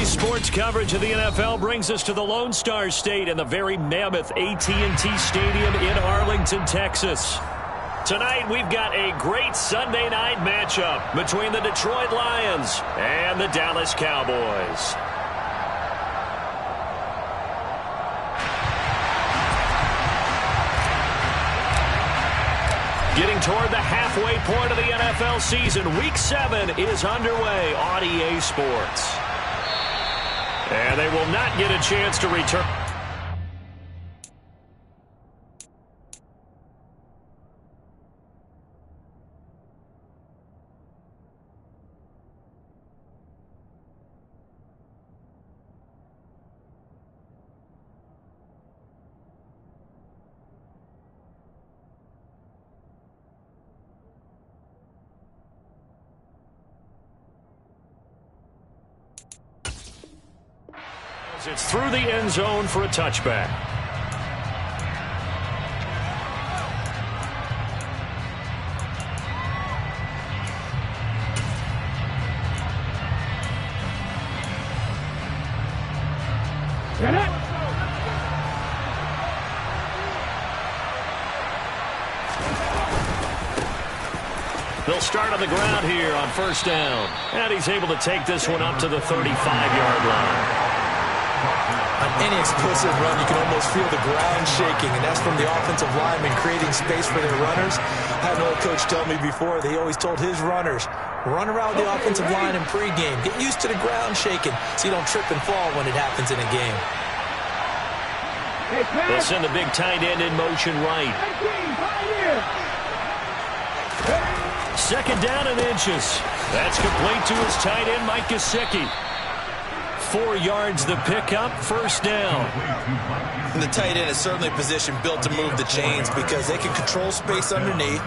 Today's sports coverage of the NFL brings us to the Lone Star State and the very mammoth AT&T Stadium in Arlington, Texas. Tonight, we've got a great Sunday night matchup between the Detroit Lions and the Dallas Cowboys. Getting toward the halfway point of the NFL season, Week 7 is underway on EA Sports. And they will not get a chance to return. It's through the end zone for a touchback. Get it. They'll start on the ground here on first down. And he's able to take this one up to the 35-yard line. On any explosive run, you can almost feel the ground shaking, and that's from the offensive linemen creating space for their runners. I had an old coach tell me before, they always told his runners, run around the offensive line in pregame. Get used to the ground shaking so you don't trip and fall when it happens in a game. They'll send the big tight end in motion right. Second down and inches. That's complete to his tight end, Mike Gesicki. 4 yards the pickup, first down. And the tight end is certainly a position built to move the chains because they can control space underneath.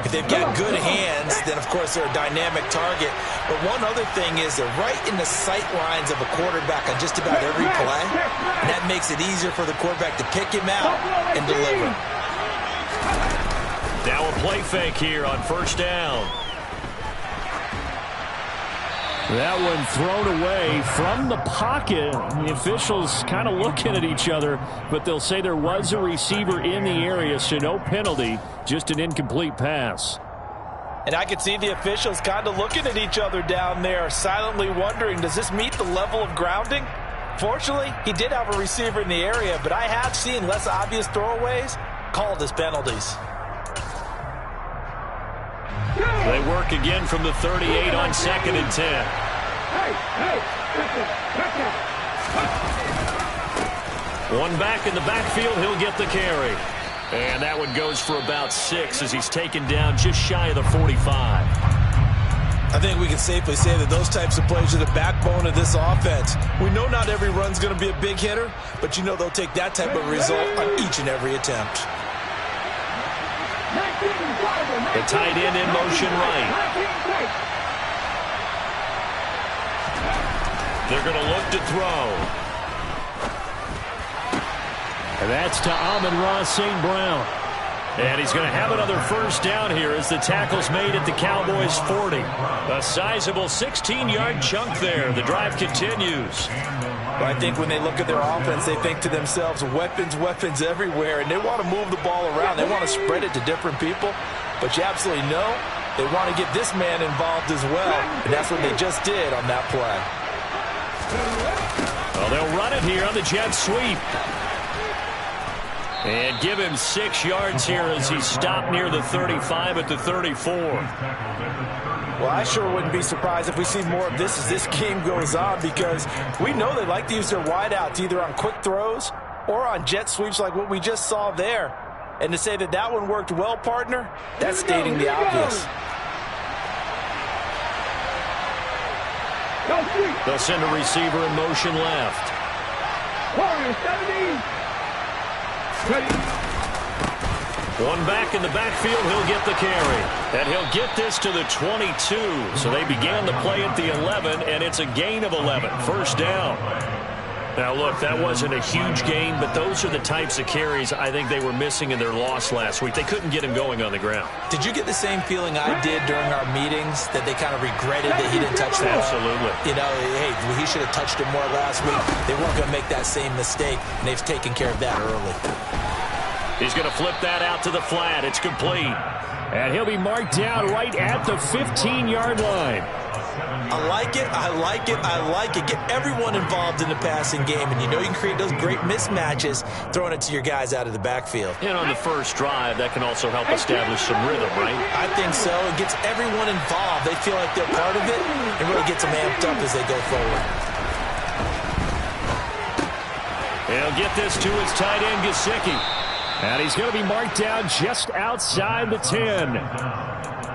If they've got good hands, then of course they're a dynamic target. But one other thing is they're right in the sight lines of a quarterback on just about every play. And that makes it easier for the quarterback to pick him out and deliver. Now a play fake here on first down. That one thrown away from the pocket. The officials kind of looking at each other, but they'll say there was a receiver in the area, so no penalty, just an incomplete pass. And I could see the officials kind of looking at each other down there, silently wondering, does this meet the level of grounding? Fortunately, he did have a receiver in the area, but I have seen less obvious throwaways called as penalties. They work again from the 38 on 2nd and 10. One back in the backfield, he'll get the carry. And that one goes for about 6 as he's taken down just shy of the 45. I think we can safely say that those types of plays are the backbone of this offense. We know not every run's going to be a big hitter, but you know they'll take that type of result on each and every attempt. The tight end in motion right. They're going to look to throw. And that's to Amon-Ra St. Brown. And he's going to have another first down here as the tackle's made at the Cowboys' 40. A sizable 16-yard chunk there. The drive continues. Well, I think when they look at their offense, they think to themselves, weapons, weapons everywhere, and they want to move the ball around. They want to spread it to different people, but you absolutely know they want to get this man involved as well, and that's what they just did on that play. Well, they'll run it here on the jet sweep. And give him 6 yards here as he's stopped near the 35 at the 34. Well, I sure wouldn't be surprised if we see more of this as this game goes on because we know they like to use their wideouts either on quick throws or on jet sweeps like what we just saw there. And to say that that one worked well, partner, that's stating the obvious. They'll send a receiver in motion left. One back in the backfield, he'll get the carry. And he'll get this to the 22. So they began the play at the 11, and it's a gain of 11. First down. Now, look, that wasn't a huge gain, but those are the types of carries I think they were missing in their loss last week. They couldn't get him going on the ground. Did you get the same feeling I did during our meetings, that they kind of regretted that he didn't touch the ball? Absolutely. You know, hey, he should have touched it more last week. They weren't going to make that same mistake, and they've taken care of that early. He's going to flip that out to the flat. It's complete. And he'll be marked down right at the 15-yard line. I like it, I like it, I like it. Get everyone involved in the passing game, and you know you can create those great mismatches throwing it to your guys out of the backfield. And on the first drive, that can also help establish some rhythm, right? I think so. It gets everyone involved. They feel like they're part of it, and really gets them amped up as they go forward. He'll get this to his tight end, Gesicki. And he's going to be marked down just outside the 10.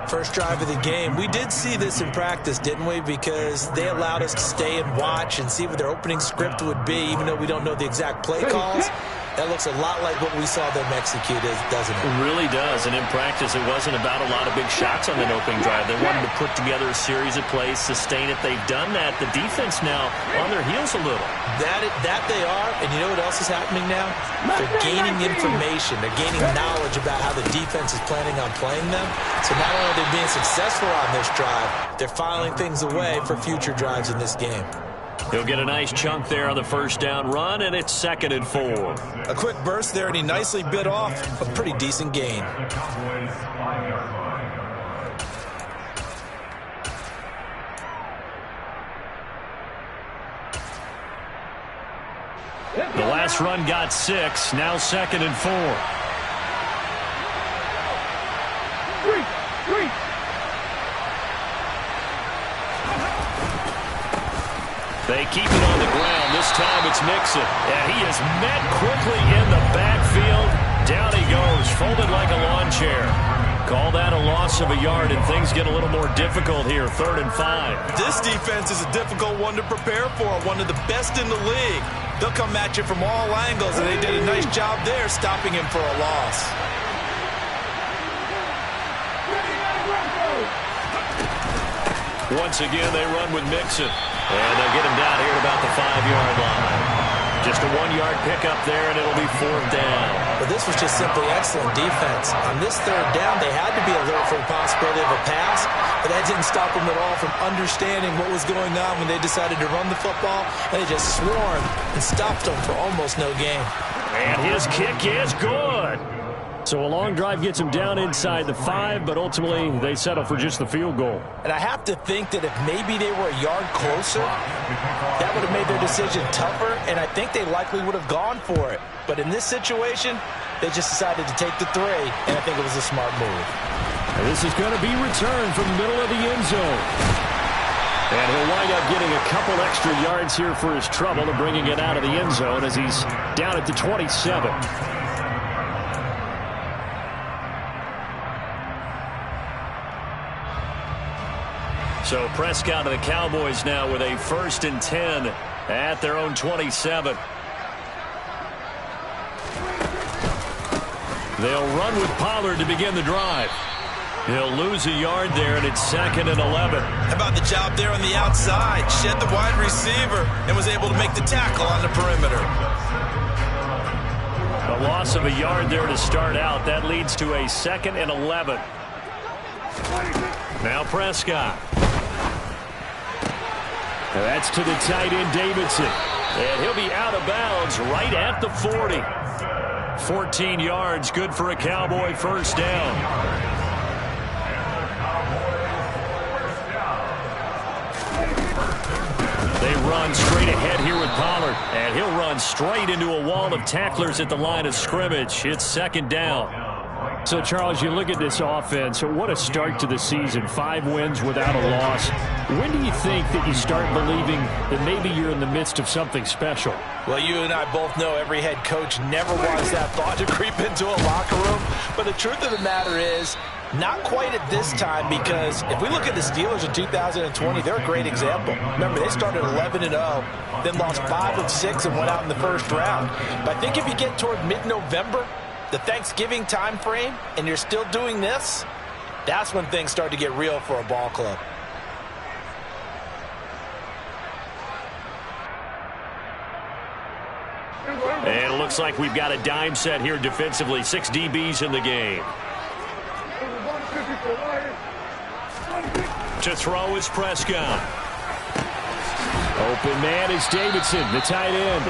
First drive of the game. We did see this in practice, didn't we? Because they allowed us to stay and watch and see what their opening script would be, even though we don't know the exact play calls. That looks a lot like what we saw them execute, doesn't it? It really does. And in practice, it wasn't about a lot of big shots on that opening drive. They wanted to put together a series of plays, sustain it. They've done that. The defense now on their heels a little. That they are. And you know what else is happening now? They're gaining information. They're gaining knowledge about how the defense is planning on playing them. So not only are they being successful on this drive, they're filing things away for future drives in this game. He'll get a nice chunk there on the first down run, and it's 2nd and 4. A quick burst there, and he nicely bit off a pretty decent gain. The last run got 6, now 2nd and 4. They keep it on the ground. This time it's Mixon. And he is met quickly in the backfield. Down he goes, folded like a lawn chair. Call that a loss of a yard, and things get a little more difficult here. 3rd and 5. This defense is a difficult one to prepare for. One of the best in the league. They'll come at you from all angles, and they did a nice job there stopping him for a loss. Once again, they run with Mixon. And they'll get him down here at about the 5-yard line. Just a 1-yard pickup there, and it'll be 4th down. But this was just simply excellent defense. On this 3rd down, they had to be alert for the possibility of a pass, but that didn't stop them at all from understanding what was going on when they decided to run the football, and they just swarmed and stopped them for almost no gain. And his kick is good. So a long drive gets him down inside the 5, but ultimately they settle for just the field goal. And I have to think that if maybe they were a yard closer, that would have made their decision tougher, and I think they likely would have gone for it. But in this situation, they just decided to take the 3, and I think it was a smart move. And this is going to be returned from the middle of the end zone. And he'll wind up getting a couple extra yards here for his trouble to bringing it out of the end zone as he's down at the 27. So Prescott and the Cowboys now with a 1st and 10 at their own 27. They'll run with Pollard to begin the drive. He'll lose a yard there, and it's 2nd and 11. How about the job there on the outside? Shed the wide receiver and was able to make the tackle on the perimeter. A loss of a yard there to start out. That leads to a 2nd and 11. Now Prescott. That's to the tight end, Davidson. And he'll be out of bounds right at the 40. 14 yards, good for a Cowboy first down. They run straight ahead here with Pollard. And he'll run straight into a wall of tacklers at the line of scrimmage. It's 2nd down. So, Charles, you look at this offense, what a start to the season. 5 wins without a loss. When do you think that you start believing that maybe you're in the midst of something special? Well, you and I both know every head coach never wants that thought to creep into a locker room. But the truth of the matter is, not quite at this time, because if we look at the Steelers in 2020, they're a great example. Remember, they started 11-0, then lost 5 of 6 and went out in the first round. But I think if you get toward mid-November, the Thanksgiving time frame, and you're still doing this, that's when things start to get real for a ball club. looks like we've got a dime set here defensively. 6 DBs in the game. To throw is Prescott. Open man is Davidson, the tight end.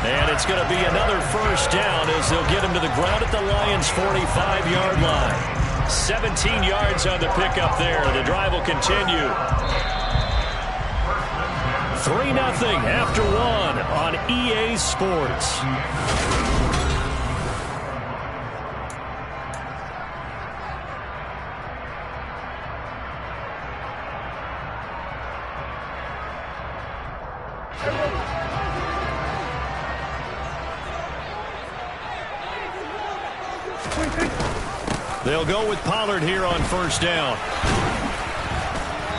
And it's going to be another first down as they'll get him to the ground at the Lions' 45-yard line. 17 yards on the pickup there. The drive will continue. 3-0 after 1 on EA Sports. They'll go with Pollard here on first down.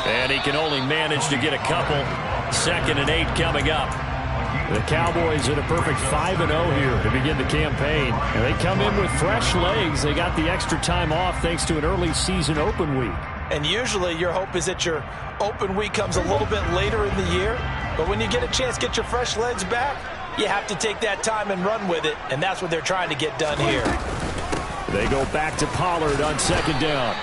And he can only manage to get a couple. 2nd and 8 coming up. The Cowboys in a perfect 5-0 here to begin the campaign. And they come in with fresh legs. They got the extra time off thanks to an early season open week. And usually your hope is that your open week comes a little bit later in the year. But when you get a chance to get your fresh legs back, you have to take that time and run with it. And that's what they're trying to get done here. They go back to Pollard on 2nd down.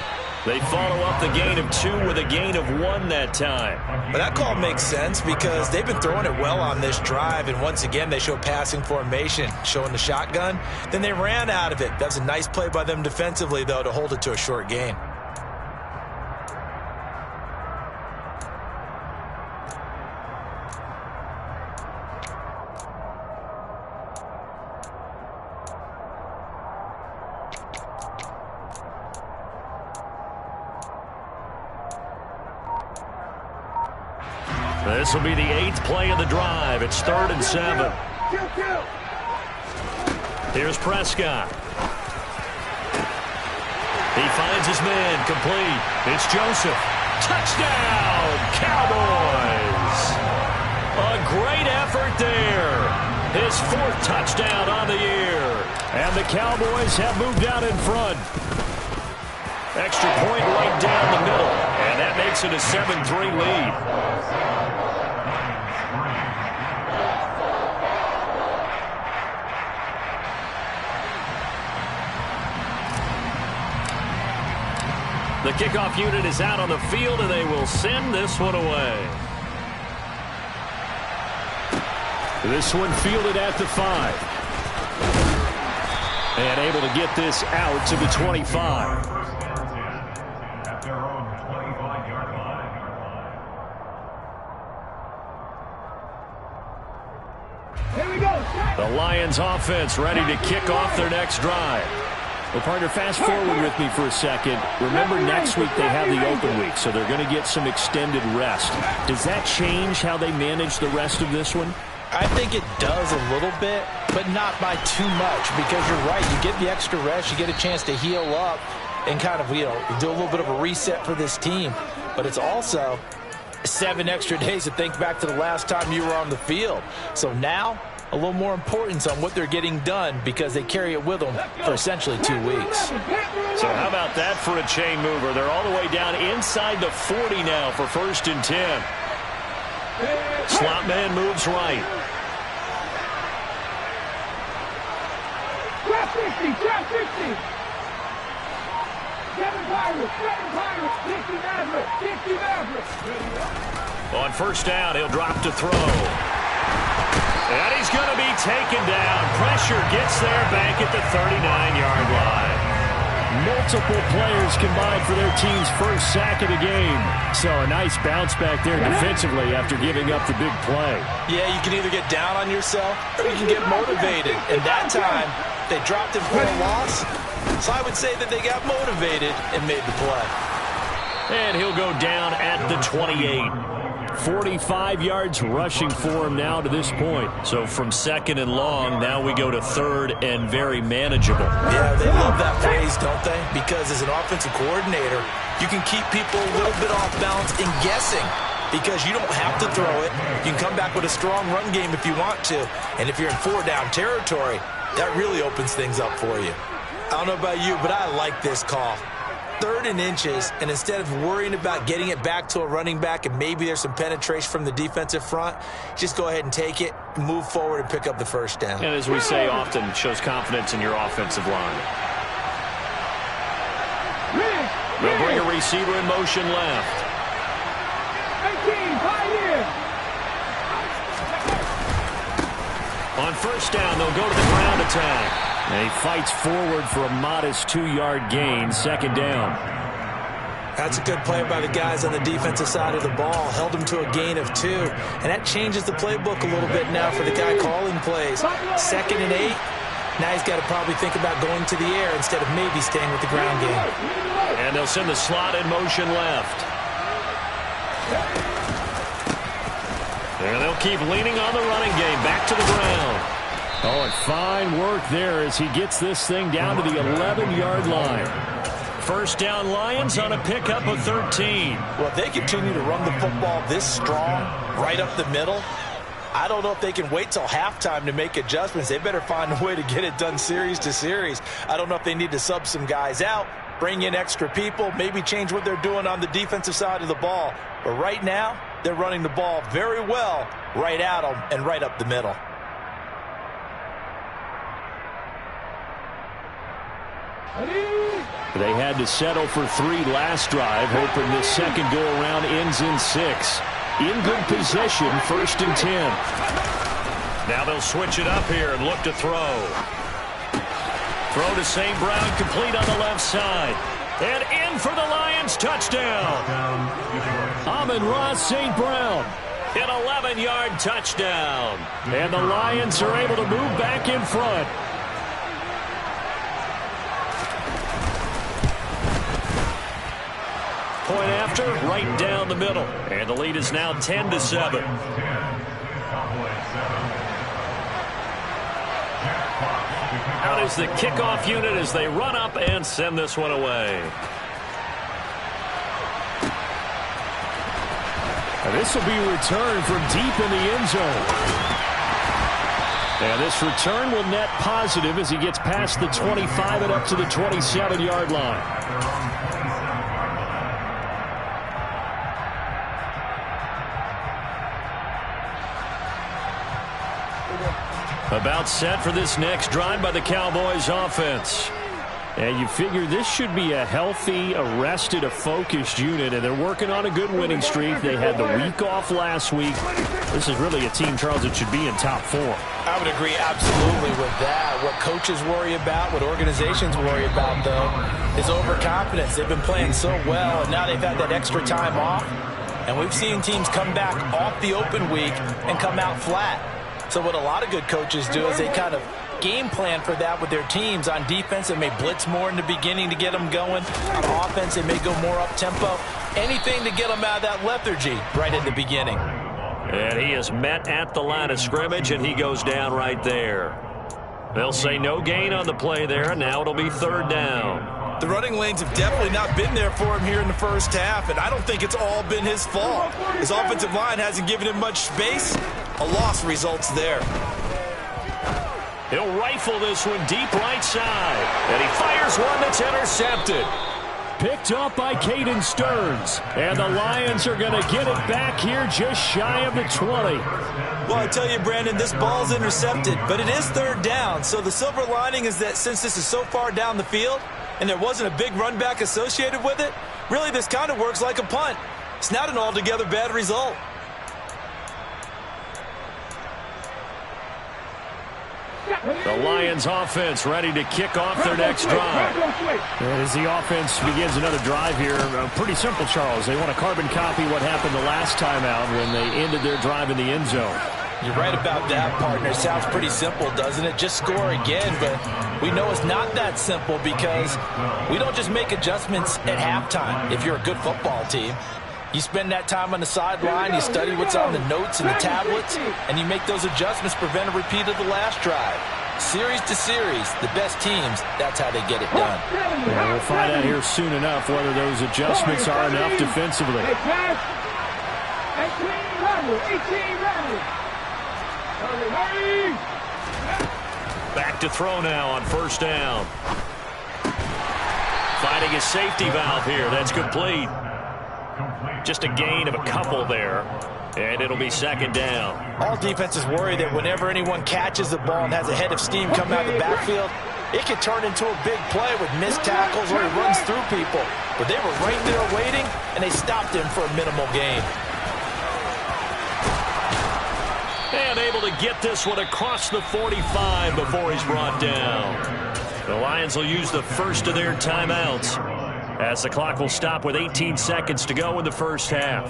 They follow up the gain of 2 with a gain of 1 that time. But that call makes sense because they've been throwing it well on this drive, and once again they show passing formation, showing the shotgun. Then they ran out of it. That's a nice play by them defensively, though, to hold it to a short gain. This will be the 8th play of the drive. It's 3rd and 7. Here's Prescott. He finds his man complete. It's Joseph. Touchdown, Cowboys. A great effort there. His 4th touchdown on the year. And the Cowboys have moved out in front. Extra point right down the middle. And that makes it a 7-3 lead. The kickoff unit is out on the field, and they will send this one away. This one fielded at the 5. And able to get this out to the 25. Here we go. The Lions offense ready to kick off their next drive. Well, partner, fast forward with me for a second. Remember, next week they have the open week, so they're going to get some extended rest. Does that change how they manage the rest of this one? I think it does a little bit, but not by too much, because you're right. You get the extra rest. You get a chance to heal up and kind of, do a little bit of a reset for this team. But it's also 7 extra days to think back to the last time you were on the field. So now, a little more importance on what they're getting done because they carry it with them for essentially 2 weeks. So how about that for a chain mover? They're all the way down inside the 40 now for 1st and 10. Slot man moves right. Trap 50, trap 50. 7 Pirates, 50 Mavericks. On 1st down, he'll drop to throw. And he's going to be taken down. Pressure gets there back at the 39-yard line. Multiple players combined for their team's 1st sack of the game. So a nice bounce back there defensively after giving up the big play. Yeah, you can either get down on yourself or you can get motivated. And that time, they dropped him for a loss. So I would say that they got motivated and made the play. And he'll go down at the 28. 45 yards rushing for him now to this point. So from 2nd and long, now we go to 3rd and very manageable. Yeah, they love that phrase, don't they? Because as an offensive coordinator, you can keep people a little bit off balance and guessing because you don't have to throw it. You can come back with a strong run game if you want to. And if you're in 4-down territory, that really opens things up for you. I don't know about you, but I like this call. 3rd and inches, and instead of worrying about getting it back to a running back and maybe there's some penetration from the defensive front, just go ahead and take it, move forward, and pick up the first down. And as we say often, it shows confidence in your offensive line. They'll bring a receiver in motion left. 18, pioneer. On first down, they'll go to the ground attack. And he fights forward for a modest 2-yard gain, 2nd down. That's a good play by the guys on the defensive side of the ball. Held them to a gain of 2. And that changes the playbook a little bit now for the guy calling plays. 2nd and 8. Now he's got to probably think about going to the air instead of maybe staying with the ground game. And they'll send the slot in motion left. And they'll keep leaning on the running game. Back to the ground. Oh, and fine work there as he gets this thing down to the 11-yard line. First down, Lions on a pickup of 13. Well, if they continue to run the football this strong, right up the middle, I don't know if they can wait till halftime to make adjustments. They better find a way to get it done series to series. I don't know if they need to sub some guys out, bring in extra people, maybe change what they're doing on the defensive side of the ball. But right now, they're running the ball very well right at them and right up the middle. They had to settle for 3 last drive, hoping this second go-around ends in 6. In good position, 1st and 10. Now they'll switch it up here and look to throw. Throw to St. Brown, complete on the left side. And in for the Lions, touchdown. Amon-Ra St. Brown, an 11-yard touchdown. And the Lions are able to move back in front. Point after, right down the middle. And the lead is now 10-7. Out is the kickoff unit as they run up and send this one away. And this will be returned from deep in the end zone. And this return will net positive as he gets past the 25 and up to the 27-yard line. About set for this next drive by the Cowboys offense. And you figure this should be a healthy, arrested, a focused unit, and they're working on a good winning streak. They had the week off last week. This is really a team, Charles, that should be in top 4. I would agree absolutely with that. What coaches worry about, what organizations worry about, though, is overconfidence. They've been playing so well, and now they've had that extra time off. And we've seen teams come back off the open week and come out flat. So what a lot of good coaches do is they kind of game plan for that with their teams. On defense, they may blitz more in the beginning to get them going. On offense, they may go more up-tempo. Anything to get them out of that lethargy right at the beginning. And he is met at the line of scrimmage, and he goes down right there. They'll say no gain on the play there, and now it'll be 3rd down. The running lanes have definitely not been there for him here in the first half, and I don't think it's all been his fault. His offensive line hasn't given him much space. A loss results there. He'll rifle this one deep right side. And he fires one that's intercepted. Picked up by Caden Stearns. And the Lions are going to get it back here just shy of the 20. Well, I tell you, Brandon, this ball's intercepted, but it is 3rd down. So the silver lining is that since this is so far down the field and there wasn't a big run back associated with it, really this kind of works like a punt. It's not an altogether bad result. The Lions offense ready to kick off their next drive. As the offense begins another drive here, pretty simple, Charles. They want to carbon copy what happened the last time out when they ended their drive in the end zone. You're right about that, partner. Sounds pretty simple, doesn't it? Just score again, but we know it's not that simple because we don't just make adjustments at halftime if you're a good football team. You spend that time on the sideline, you study what's on the notes and the tablets, and you make those adjustments, prevent a repeat of the last drive. Series to series, the best teams, that's how they get it done. Yeah, we'll find out here soon enough whether those adjustments are enough defensively. Back to throw now on first down. finding his safety valve here. That's complete. Just a gain of a couple there. And it'll be second down. All defenses worry that whenever anyone catches the ball and has a head of steam coming out of the backfield, it can turn into a big play with missed tackles or he runs through people. But they were right there waiting, and they stopped him for a minimal gain. And able to get this one across the 45 before he's brought down. The Lions will use the first of their timeouts as the clock will stop with 18 seconds to go in the first half.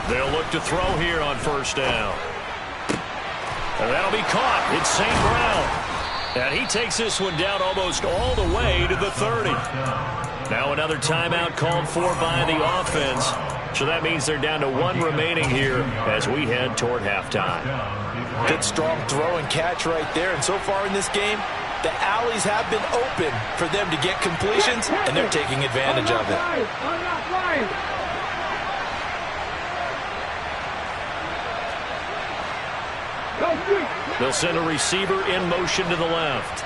They'll look to throw here on first down. And that'll be caught. It's St. Brown. And he takes this one down almost all the way to the 30. Now another timeout called for by the offense. So that means they're down to one remaining here as we head toward halftime. Good strong throw and catch right there. And so far in this game, the alleys have been open for them to get completions, and they're taking advantage of it. They'll send a receiver in motion to the left.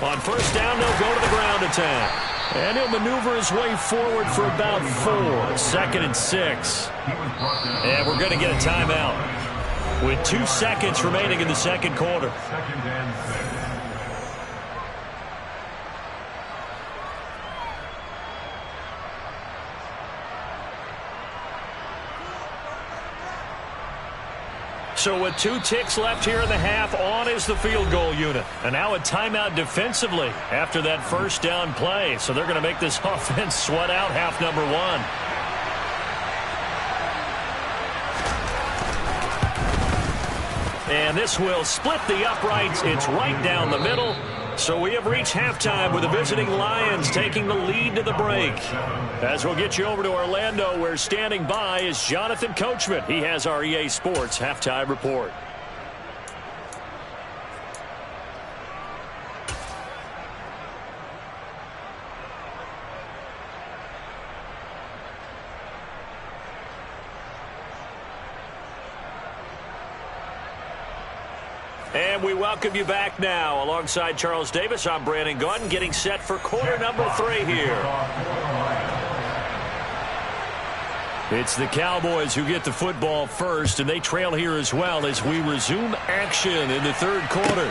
On first down, they'll go to the ground attack. And he'll maneuver his way forward for about 4. Second and 6. And we're going to get a timeout with 2 seconds remaining in the second quarter. So with 2 ticks left here in the half, on is the field goal unit. And now a timeout defensively after that first down play. So they're going to make this offense sweat out half number 1. And this will split the uprights. It's right down the middle. So we have reached halftime with the visiting Lions taking the lead to the break. As we'll get you over to Orlando, where standing by is Jonathan Coachman. He has our EA Sports halftime report. And we welcome you back now. Alongside Charles Davis, I'm Brandon Gaudin, getting set for quarter number 3 here. It's the Cowboys who get the football first, and they trail here as well as we resume action in the third quarter.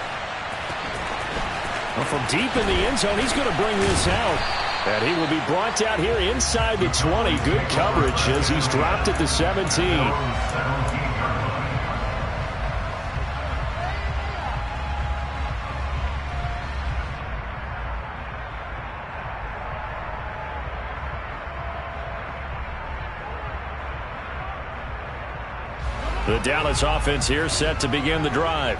Well, from deep in the end zone, he's going to bring this out. And he will be brought down here inside the 20. Good coverage as he's dropped at the 17. The Dallas offense here set to begin the drive.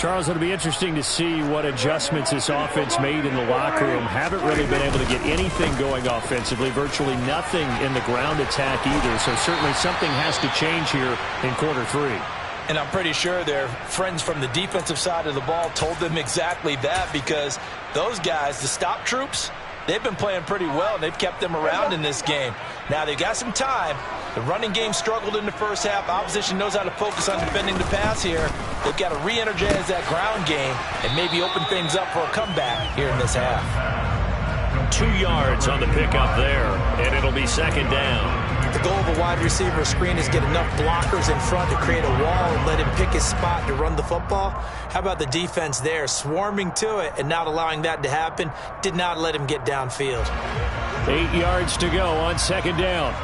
Charles, it'll be interesting to see what adjustments this offense made in the locker room. Haven't really been able to get anything going offensively, virtually nothing in the ground attack either. So certainly something has to change here in quarter 3. And I'm pretty sure their friends from the defensive side of the ball told them exactly that, because those guys, the stop troops, they've been playing pretty well, and they've kept them around in this game. Now, they've got some time. The running game struggled in the first half. Opposition knows how to focus on defending the pass here. They've got to re-energize that ground game and maybe open things up for a comeback here in this half. 2 yards on the pickup there, and it'll be second down. The goal of a wide receiver screen is get enough blockers in front to create a wall and let him pick his spot to run the football. How about the defense there, swarming to it and not allowing that to happen? Did not let him get downfield. 8 yards to go on second down.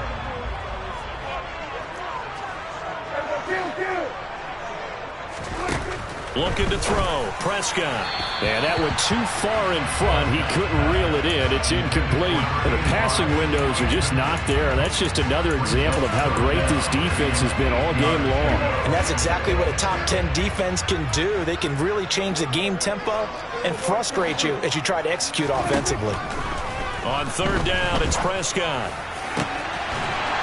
Looking to throw. Prescott. And that went too far in front. He couldn't reel it in. It's incomplete. And the passing windows are just not there. And that's just another example of how great this defense has been all game long. And that's exactly what a top 10 defense can do. They can really change the game tempo and frustrate you as you try to execute offensively. On third down, it's Prescott.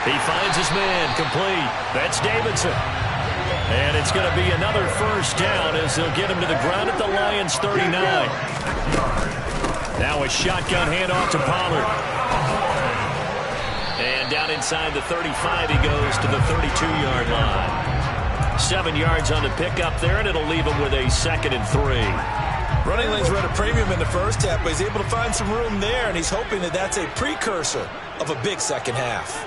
He finds his man complete. That's Davidson. And it's going to be another first down as they'll get him to the ground at the Lions' 39. Now a shotgun handoff to Pollard. And down inside the 35 he goes to the 32-yard line. 7 yards on the pickup there, and it'll leave him with a 2nd and 3. Running lanes were at a premium in the first half, but he's able to find some room there, and he's hoping that that's a precursor of a big second half.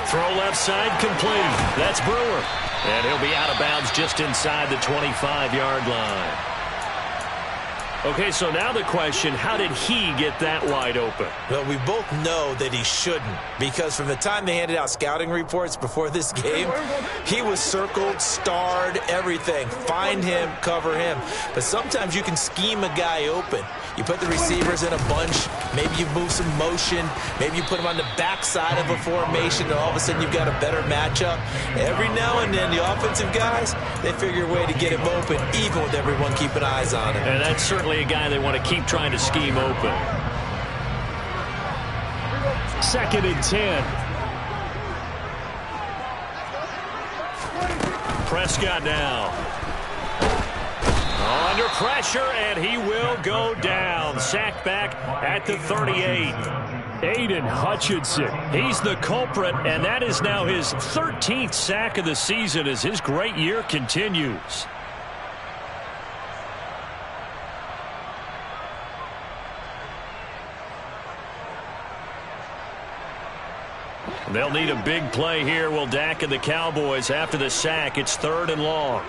Throw left side complete. That's Brewer. And he'll be out of bounds just inside the 25-yard line. Okay, so now the question, how did he get that wide open? Well, we both know that he shouldn't, because from the time they handed out scouting reports before this game, he was circled, starred, everything. Find him, cover him. But sometimes you can scheme a guy open. You put the receivers in a bunch. Maybe you move some motion. Maybe you put them on the backside of a formation, and all of a sudden you've got a better matchup. Every now and then, the offensive guys, they figure a way to get him open, even with everyone keeping eyes on him. And that's certainly a guy they want to keep trying to scheme open. 2nd and 10. Prescott now. Under pressure, and he will go down. Sacked back at the 38. Aiden Hutchinson, he's the culprit, and that is now his 13th sack of the season as his great year continues. They'll need a big play here, will Dak and the Cowboys. After the sack, it's 3rd and long.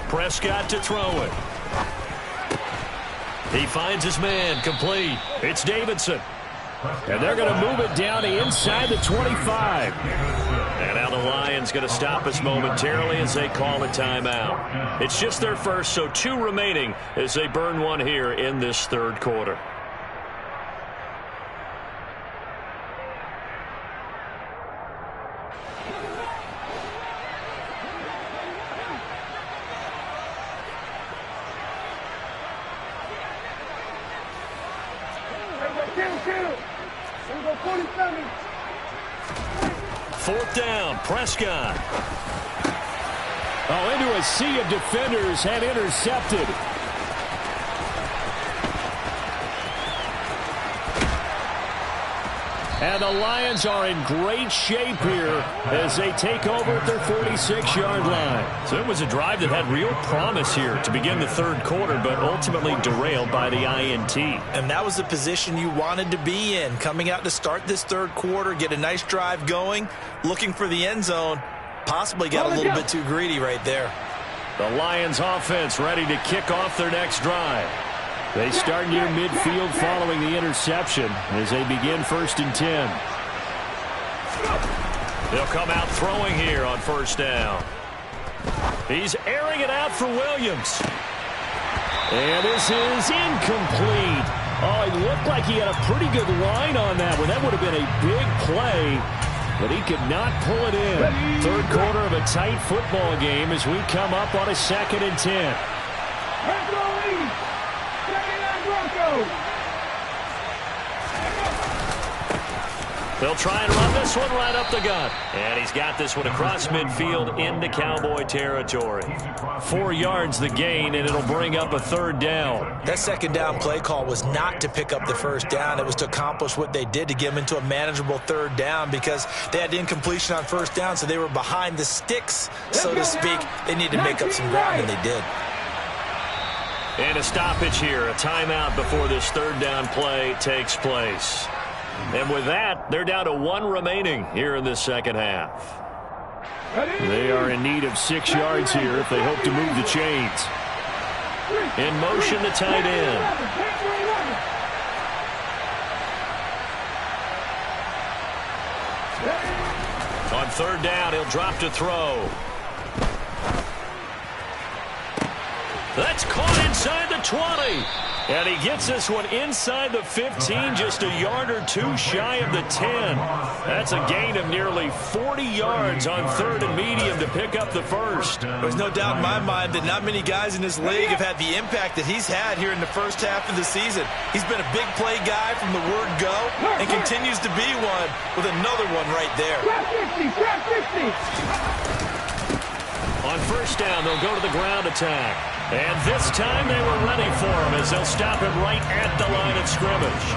Prescott to throw it. He finds his man, complete. It's Davidson. And they're going to move it down to inside the 25. And now the Lions going to stop us momentarily as they call a timeout. It's just their first, so 2 remaining as they burn one here in this 3rd quarter. Fourth down, Prescott. Oh, into a sea of defenders and intercepted. And the Lions are in great shape here as they take over at their 46-yard line. So it was a drive that had real promise here to begin the 3rd quarter, but ultimately derailed by the INT. And that was the position you wanted to be in, coming out to start this 3rd quarter, get a nice drive going, looking for the end zone. Possibly got a little bit too greedy right there. The Lions offense ready to kick off their next drive. They start near midfield following the interception as they begin 1st and 10. They'll come out throwing here on 1st down. He's airing it out for Williams. And this is incomplete. Oh, it looked like he had a pretty good line on that one. That would have been a big play, but he could not pull it in. 3rd quarter of a tight football game as we come up on a 2nd and 10. They'll try and run this one right up the gut. And he's got this one across midfield into Cowboy territory. 4 yards the gain, and it'll bring up a 3rd down. That 2nd down play call was not to pick up the 1st down. It was to accomplish what they did, to get them into a manageable 3rd down, because they had incompletion on 1st down, so they were behind the sticks, so to speak. They needed to make up some ground, and they did. And a stoppage here, a timeout before this 3rd down play takes place. And with that, they're down to 1 remaining here in this 2nd half. They are in need of 6 yards here if they hope to move the chains. In motion, the tight end. On 3rd down, he'll drop to throw. That's caught inside the 20. And he gets this one inside the 15, just a yard or two shy of the 10. That's a gain of nearly 40 yards on 3rd and medium to pick up the first. There's no doubt in my mind that not many guys in this league have had the impact that he's had here in the first half of the season. He's been a big play guy from the word go and continues to be one with another one right there. Trap 50. On first down, they'll go to the ground attack. And this time they were ready for him as they'll stop him right at the line of scrimmage.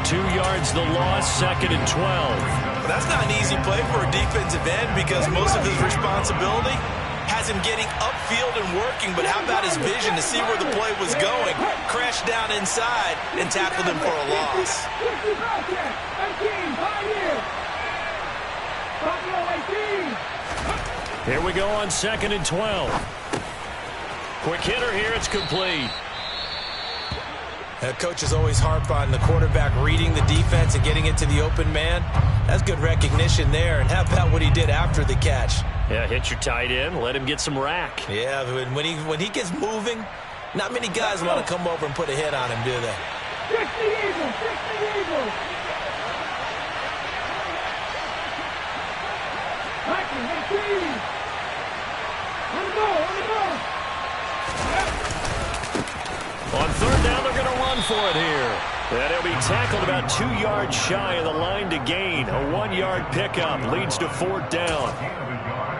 2 yards the loss, 2nd and 12. Well, that's not an easy play for a defensive end because most of his responsibility has him getting upfield and working, but how about his vision to see where the play was going, crashed down inside, and tackled him for a loss. Here we go on 2nd and 12. Quick hitter here, it's complete. Coaches always harp on the quarterback reading the defense and getting it to the open man. That's good recognition there. And how about what he did after the catch? Yeah, hit your tight end, let him get some rack. Yeah, when he gets moving, not many guys want to come over and put a hit on him, do they? 60 Eagles. On 3rd down, they're going to run for it here. And he'll be tackled about 2 yards shy of the line to gain. A 1-yard pickup leads to 4th down.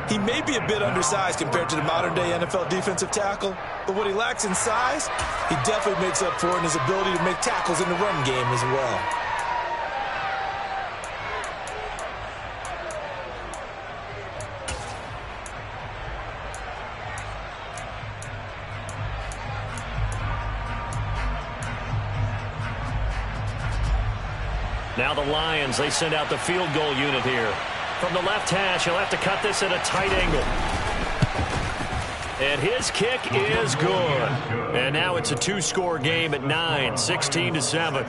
He may be a bit undersized compared to the modern-day NFL defensive tackle, but what he lacks in size, he definitely makes up for in his ability to make tackles in the run game as well. Now the Lions, they send out the field goal unit here. From the left hash, he'll have to cut this at a tight angle. And his kick is good. And now it's a 2-score game at 9, 16-7.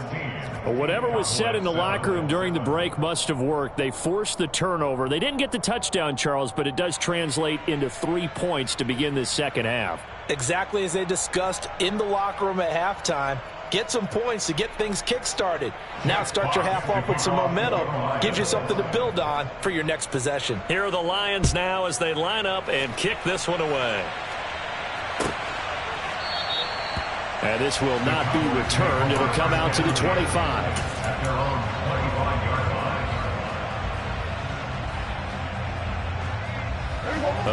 But whatever was said in the locker room during the break must have worked. They forced the turnover. They didn't get the touchdown, Charles, but it does translate into 3 points to begin this second half. Exactly as they discussed in the locker room at halftime. Get some points to get things kick-started. Now start your half off with some momentum. Gives you something to build on for your next possession. Here are the Lions now as they line up and kick this one away. And this will not be returned. It'll come out to the 25.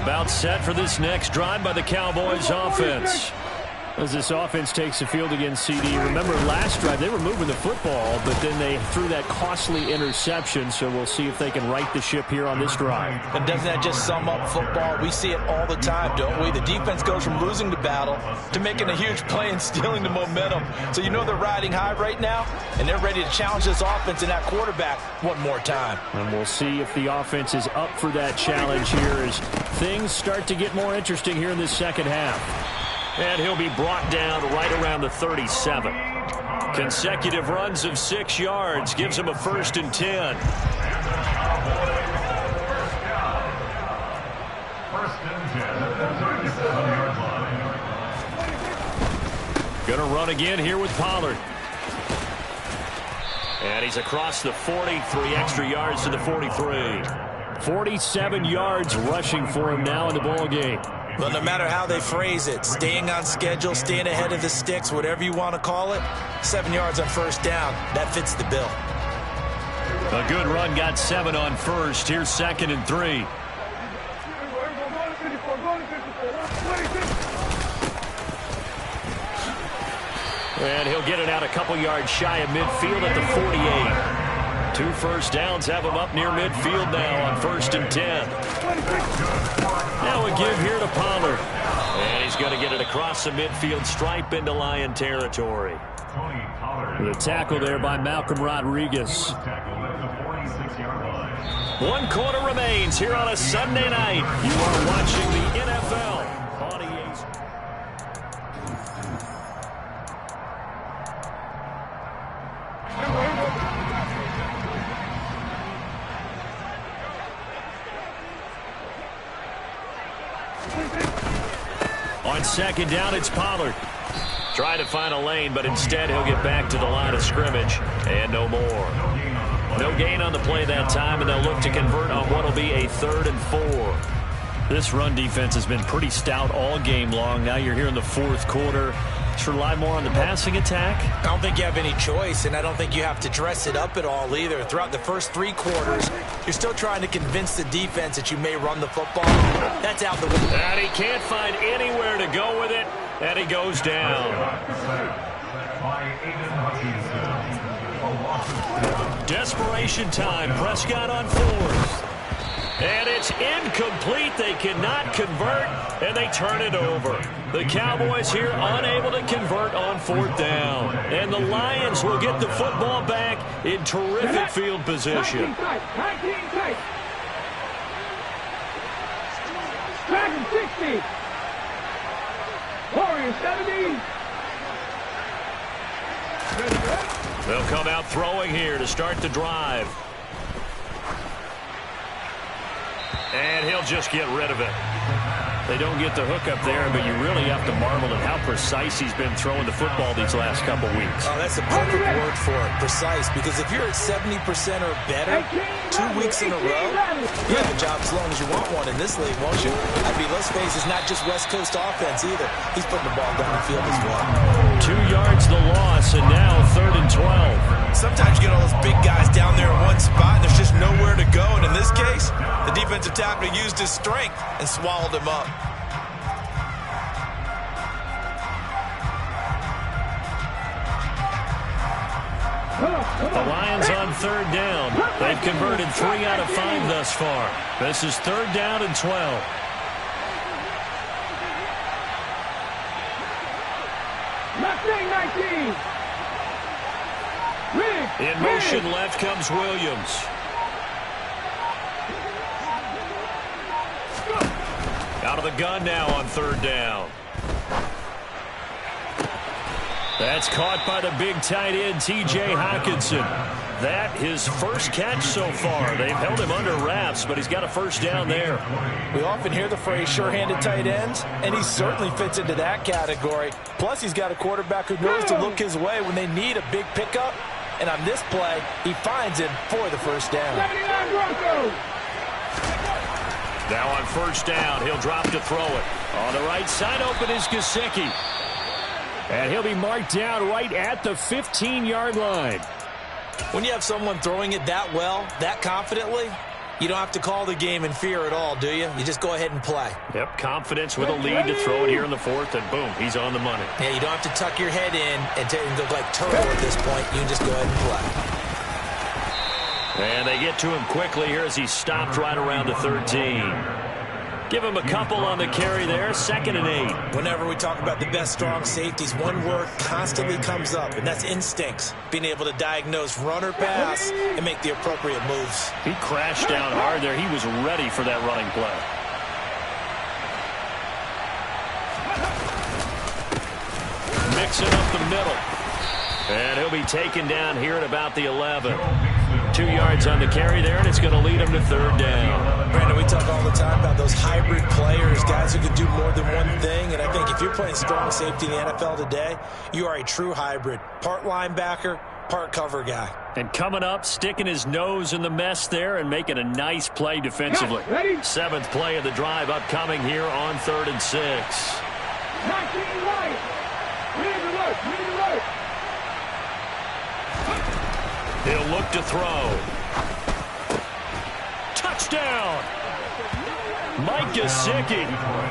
About set for this next drive by the Cowboys offense. As this offense takes the field against CD. Remember last drive they were moving the football, but then they threw that costly interception, so we'll see if they can right the ship here on this drive. And doesn't that just sum up football? We see it all the time, don't we? The defense goes from losing the battle to making a huge play and stealing the momentum. So you know they're riding high right now, and they're ready to challenge this offense and that quarterback one more time. And we'll see if the offense is up for that challenge here as things start to get more interesting here in this second half. And he'll be brought down right around the 37. Consecutive runs of 6 yards gives him a 1st and 10. Going to run again here with Pollard. And he's across the 40, 3 extra yards to the 43. 47 yards rushing for him now in the ball game. Well, no matter how they phrase it, staying on schedule, staying ahead of the sticks, whatever you want to call it, 7 yards on 1st down, that fits the bill. A good run got 7 on 1st. Here's 2nd and 3. And he'll get it out a couple yards shy of midfield at the 48. 2 1st downs have him up near midfield now on 1st and 10. Now a give here to Pollard. And he's going to get it across the midfield stripe into Lion territory. The tackle there by Malcolm Rodriguez. 1 quarter remains here on a Sunday night. You are watching the NFL on EA. On On second down, it's Pollard. Trying to find a lane, but instead he'll get back to the line of scrimmage. And no more. No gain on the play that time, and they'll look to convert on what will be a 3rd and 4. This run defense has been pretty stout all game long. Now you're here in the 4th quarter. Just rely more on the passing attack. I don't think you have any choice, and I don't think you have to dress it up at all either. Throughout the first 3 quarters, you're still trying to convince the defense that you may run the football. That's out the window. And he can't find anywhere to go with it, and he goes down. Desperation time. Prescott on 4th. And it's incomplete. They cannot convert, and they turn it over. The Cowboys here unable to convert on 4th down. And the Lions will get the football back in terrific field position. 19 tight. Dragon 60. Warriors 70. They'll come out throwing here to start the drive. And he'll just get rid of it. They don't get the hook up there, but you really have to marvel at how precise he's been throwing the football these last couple weeks. Oh, that's a perfect word for it, precise, because if you're at 70% or better 2 weeks in a row, you have a job as long as you want one in this league, won't you? I mean, let's face it, it's not just West Coast offense either. He's putting the ball down the field as well. 2 yards the loss, and now 3rd and 12. Sometimes you get all those big guys down there in one spot, and there's just nowhere to go. And in this case, the defensive tackle used his strength and swallowed him up. The Lions on 3rd down. They've converted 3 out of 5 thus far. This is 3rd down and 12. Mustang 19. In motion left comes Williams. Out of the gun now on 3rd down. That's caught by the big tight end, T.J. Hockenson. That his first catch so far. They've held him under wraps, but he's got a first down there. We often hear the phrase sure-handed tight ends, and he certainly fits into that category. Plus, he's got a quarterback who knows to look his way when they need a big pickup. And on this play, he finds him for the first down. 79 Broncos. Now on 1st down, he'll drop to throw it. On the right side, open is Gesicki. And he'll be marked down right at the 15-yard line. When you have someone throwing it that well, that confidently, you don't have to call the game in fear at all, do you? You just go ahead and play. Yep, confidence with a lead to throw it here in the 4th, and boom, he's on the money. Yeah, you don't have to tuck your head in and look like turtle at this point. You can just go ahead and play. And they get to him quickly here as he's stopped right around the 13. Give him a couple on the carry there, 2nd and 8. Whenever we talk about the best strong safeties, one word constantly comes up, and that's instincts. Being able to diagnose run or pass and make the appropriate moves. He crashed down hard there. He was ready for that running play. Mixing up the middle. And he'll be taken down here at about the 11. 2 yards on the carry there, and it's going to lead him to 3rd down. Brandon, we talk all the time about those hybrid players, guys who can do more than one thing. And I think if you're playing strong safety in the NFL today, you are a true hybrid. Part linebacker, part cover guy. And coming up, sticking his nose in the mess there and making a nice play defensively. 7th play of the drive upcoming here on 3rd and 6. 19 right. Read alert. He'll look to throw. Touchdown! Mike Gesicki,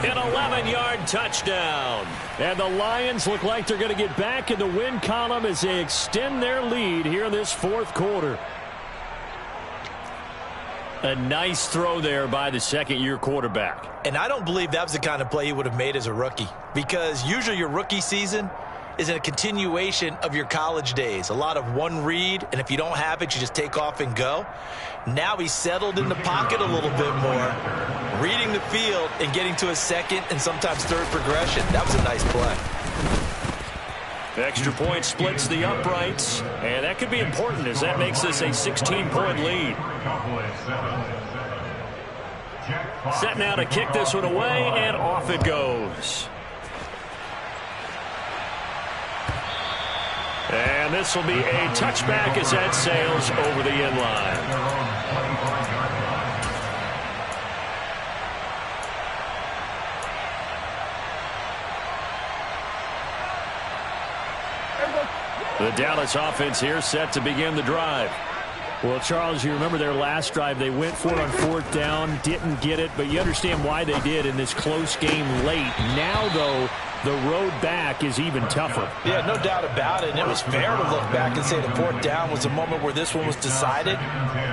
an 11-yard touchdown. And the Lions look like they're going to get back in the win column as they extend their lead here in this 4th quarter. A nice throw there by the 2nd-year quarterback. And I don't believe that was the kind of play he would have made as a rookie, because usually your rookie season is a continuation of your college days. A lot of one read, and if you don't have it, you just take off and go. Now he's settled in the pocket a little bit more, reading the field and getting to a 2nd and sometimes 3rd progression. That was a nice play. The extra point splits the uprights, and that could be important as that makes this a 16-point lead. Set now to kick this one away, and off it goes. And this will be a touchback as that sails over the inline. The Dallas offense here set to begin the drive. Well, Charles, you remember their last drive. They went for it on 4th down, didn't get it, but you understand why they did in this close game late. Now, though, the road back is even tougher. Yeah, no doubt about it. And it was fair to look back and say the 4th down was a moment where this one was decided.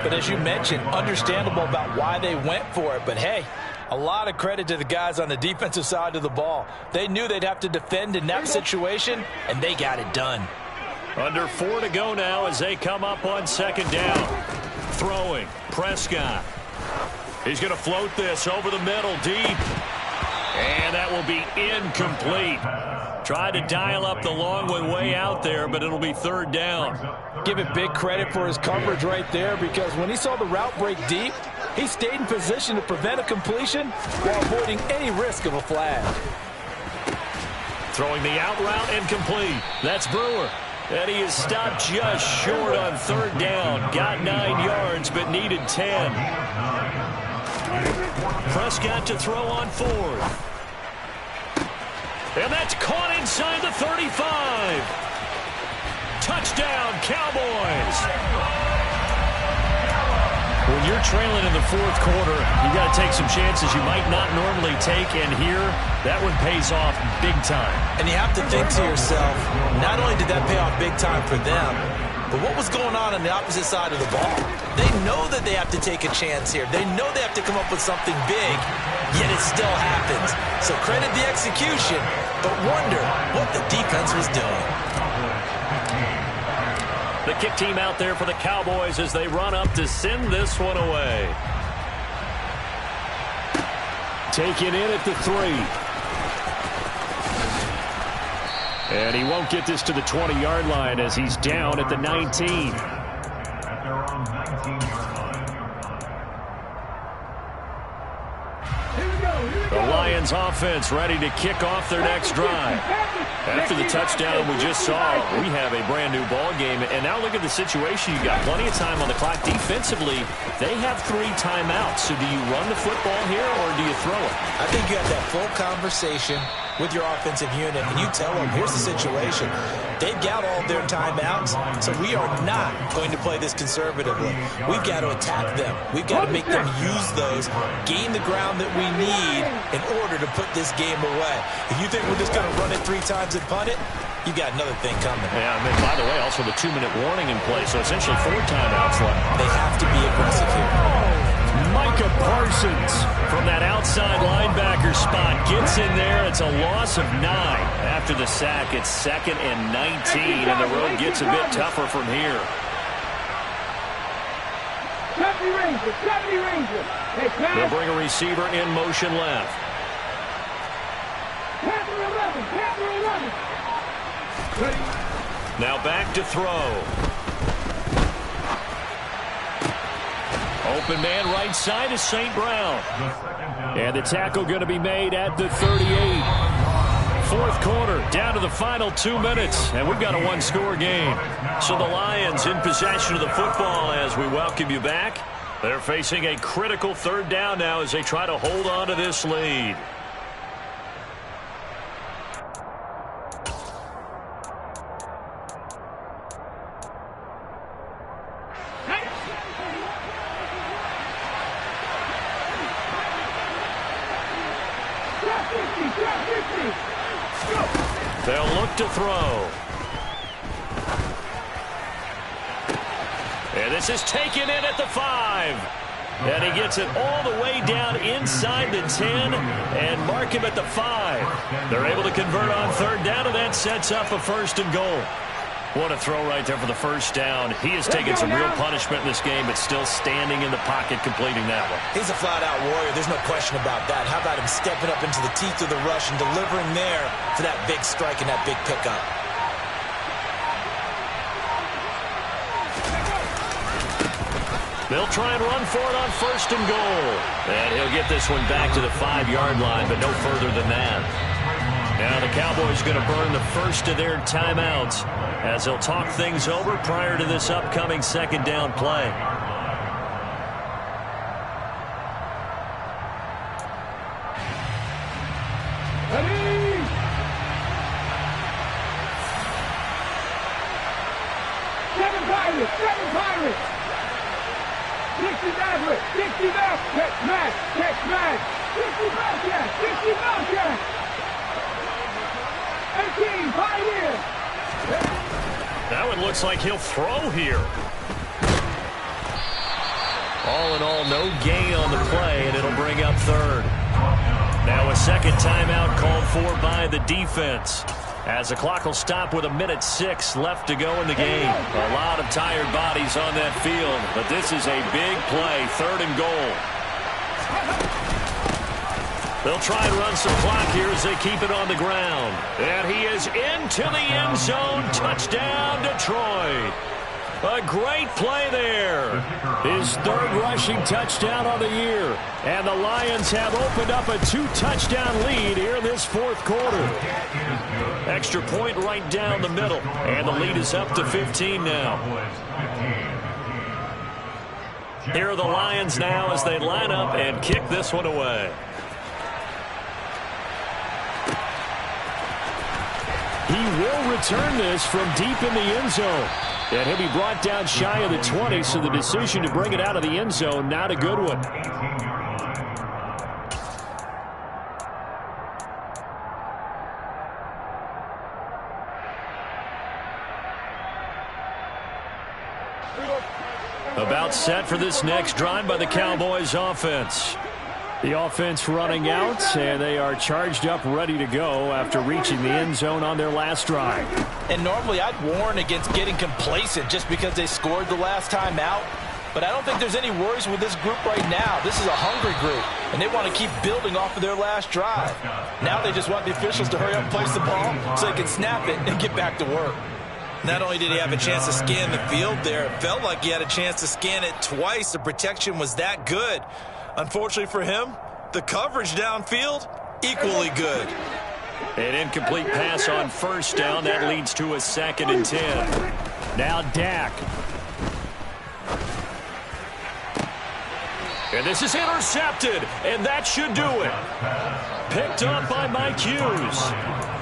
But as you mentioned, understandable about why they went for it. But, hey, a lot of credit to the guys on the defensive side of the ball. They knew they'd have to defend in that situation, and they got it done. Under 4 to go now as they come up on 2nd down. Throwing, Prescott. He's going to float this over the middle, deep. And that will be incomplete. Tried to dial up the long one way out there, but it'll be 3rd down. Give it big credit for his coverage right there, because when he saw the route break deep, he stayed in position to prevent a completion while avoiding any risk of a flag. Throwing the out route incomplete. That's Brewer. And he is stopped just short on 3rd down. Got 9 yards, but needed 10. Prescott to throw on 4th. And that's caught inside the 35. Touchdown, Cowboys. When you're trailing in the 4th quarter, you got to take some chances you might not normally take, and here, that one pays off big time. And you have to think to yourself, not only did that pay off big time for them, but what was going on the opposite side of the ball? They know that they have to take a chance here. They know they have to come up with something big, yet it still happens. So credit the execution, but wonder what the defense was doing. The kick team out there for the Cowboys as they run up to send this one away. Taken in at the 3. And he won't get this to the 20-yard line as he's down at the 19. The Lions offense ready to kick off their next drive. After the touchdown we just saw, we have a brand new ball game. And now look at the situation. You got plenty of time on the clock. Defensively, they have 3 timeouts. So do you run the football here or do you throw it? I think you have that full conversation with your offensive unit, and you tell them, here's the situation. They've got all their timeouts, so we are not going to play this conservatively. We've got to attack them. We've got to make them use those, gain the ground that we need in order to put this game away. If you think we're just going to run it 3 times and punt it, you got another thing coming. Yeah, I mean, by the way, also the 2-minute warning in play, so essentially 4 timeouts left. They have to be aggressive here. Micah Parsons from that outside linebacker spot gets in there. It's a loss of 9. After the sack, it's 2nd and 19, and the road gets a bit tougher from here. 70 Rangers, 70 Rangers. They'll bring a receiver in motion left. Panther 11, Panther 11. Now back to throw. Open man right side is St. Brown. And the tackle going to be made at the 38. 4th quarter, down to the final 2 minutes. And we've got a 1-score game. So the Lions in possession of the football as we welcome you back. They're facing a critical 3rd down now as they try to hold on to this lead. They'll look to throw. And this is taken in at the 5. And he gets it all the way down inside the 10 and mark him at the 5. They're able to convert on 3rd down, and that sets up a 1st and goal. What a throw right there for the 1st down. He has taken some real punishment in this game, but still standing in the pocket completing that one. He's a flat-out warrior. There's no question about that. How about him stepping up into the teeth of the rush and delivering there for that big strike and that big pickup? They'll try and run for it on 1st and goal. And he'll get this one back to the 5-yard line, but no further than that. Now the Cowboys going to burn the first of their timeouts as they'll talk things over prior to this upcoming second down play. Seven Pirates. Dixie Maverick. Dixie Maverick. Tex Mac. Dixie Bobcat. Dixie Bobcat. 18 Pioneer. That one looks like he'll throw here. All in all, no gain on the play, and it'll bring up third. Now a second timeout called for by the defense, as the clock will stop with 1:06 left to go in the game. A lot of tired bodies on that field, but this is a big play, 3rd and goal. They'll try and run some clock here as they keep it on the ground. And he is into the end zone. Touchdown, Detroit. A great play there. His 3rd rushing touchdown of the year. And the Lions have opened up a 2-touchdown lead here in this 4th quarter. Extra point right down the middle. And the lead is up to 15 now. Here are the Lions now as they line up and kick this one away. He will return this from deep in the end zone. And he'll be brought down shy of the 20, so the decision to bring it out of the end zone, not a good one. About set for this next drive by the Cowboys offense. The offense running out, and they are charged up, ready to go after reaching the end zone on their last drive. And normally I'd warn against getting complacent just because they scored the last time out. But I don't think there's any worries with this group right now. This is a hungry group, and they want to keep building off of their last drive. Now they just want the officials to hurry up and place the ball so they can snap it and get back to work. Not only did he have a chance to scan the field there, it felt like he had a chance to scan it twice. The protection was that good. Unfortunately for him, the coverage downfield, equally good. An incomplete pass on 1st down. That leads to a 2nd and 10. Now Dak. And this is intercepted, and that should do it. Picked up by Mike Hughes.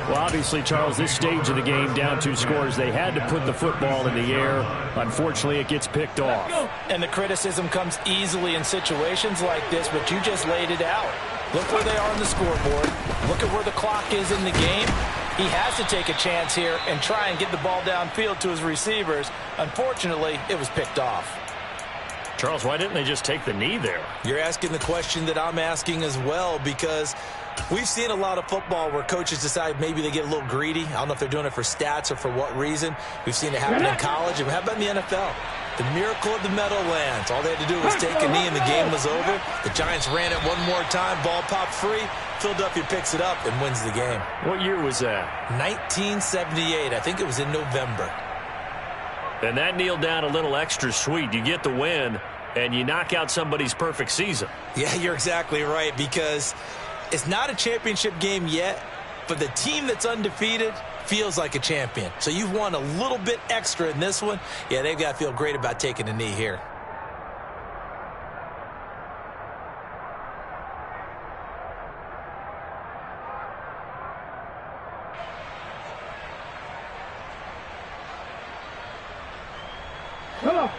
Well, obviously, Charles, this stage of the game, down 2 scores, they had to put the football in the air. Unfortunately, it gets picked off. And the criticism comes easily in situations like this, but you just laid it out. Look where they are on the scoreboard. Look at where the clock is in the game. He has to take a chance here and try and get the ball downfield to his receivers. Unfortunately, it was picked off. Charles, why didn't they just take the knee there? You're asking the question that I'm asking as well, because we've seen a lot of football where coaches decide maybe they get a little greedy. I don't know if they're doing it for stats or for what reason. We've seen it happen in college, and how about in the NFL? The miracle of the Meadowlands. All they had to do was take a knee, and the game was over. The Giants ran it one more time. Ball popped free. Philadelphia picks it up and wins the game. What year was that? 1978. I think it was in November. And that kneeled down a little extra sweet. You get the win, and you knock out somebody's perfect season. Yeah, you're exactly right, because it's not a championship game yet, but the team that's undefeated feels like a champion. So you've won a little bit extra in this one. Yeah, they've got to feel great about taking a knee here.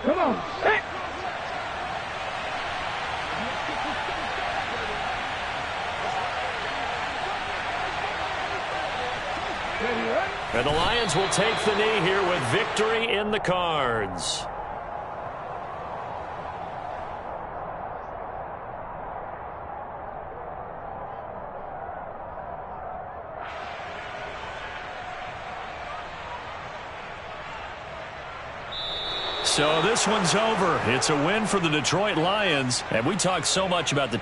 Come on. Hey. And the Lions will take the knee here with victory in the cards. So this one's over. It's a win for the Detroit Lions, and we talked so much about the